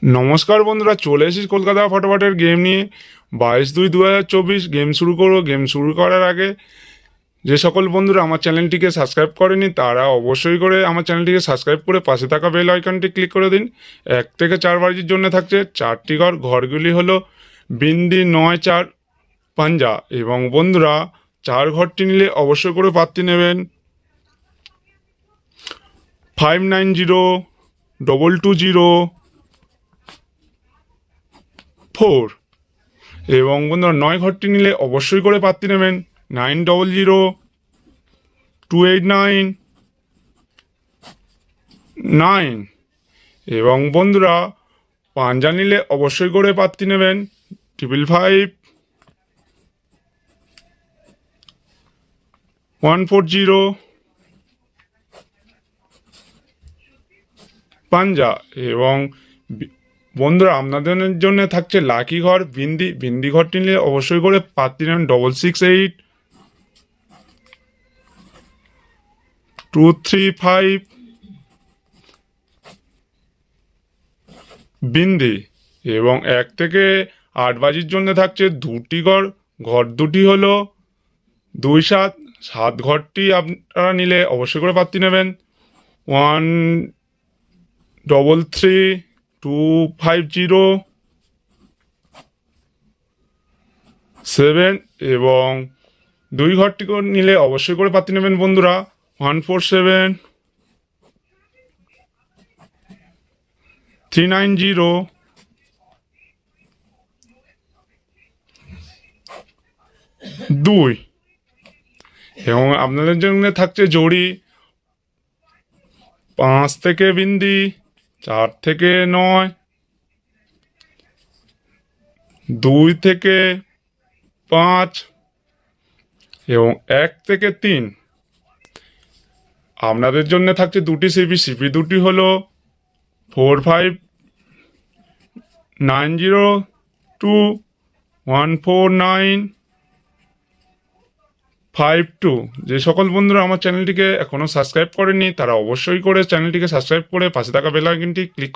নমস্কার বন্ধুরা, চলে এসেছি কলকাতা ফটোফটের গেম নিয়ে। 22/2/2024 গেম শুরু করবো। গেম শুরু করার আগে যে সকল বন্ধুরা আমার চ্যানেলটিকে সাবস্ক্রাইব করেনি তারা অবশ্যই করে আমার চ্যানেলটিকে সাবস্ক্রাইব করে পাশে থাকা বেল আইকনটি ক্লিক করে দিন। 1 থেকে 4 বাজির জন্য থাকছে 4টি ঘর। ঘরগুলি হলো বিন্দি, 9, 4, পাঞ্জা। এবং বন্ধুরা, 4 ঘরটি নিলে অবশ্যই করে পাত্তি নেবেন 590220 4। এবং বন্ধুরা, 9 ঘরটি নিলে অবশ্যই করে পাত্তি নেবেন 900289। এবং বন্ধুরা, পাঞ্জা নিলে অবশ্যই করে পাত্তি নেবেন 555140 পাঞ্জা। এবং বন্ধুরা, আপনাদের জন্য থাকছে লাকি ঘর বিন্দি। বিন্দি ঘরটি নিলে অবশ্যই করে পাত্তি নেবেন 668235 বিন্দি। এবং 1 থেকে 8 বাজির জন্য থাকছে 2টি ঘর। ঘর দুটি হলো 27। 7 ঘরটি আপনারা নিলে অবশ্যই করে পাত্তি নেবেন 133250 এবং 2 ঘরটি নিলে অবশ্যই করে পাত্তি নেবেন বন্ধুরা 147390 এবং আপনাদের জন্য থাকছে জড়ি 5 থেকে বিন্দি, 4 থেকে 9, 2 থেকে 5 এবং 1 থেকে 3। আপনাদের জন্য থাকছে 2টি সিপি। সিপি দুটি হলো 4590214952। যে সকল বন্ধুরা আমার চ্যানেলটিকে এখনও সাবস্ক্রাইব করেনি তারা অবশ্যই করে চ্যানেলটিকে সাবস্ক্রাইব করে পাশে থাকা বেল আইকনটি ক্লিক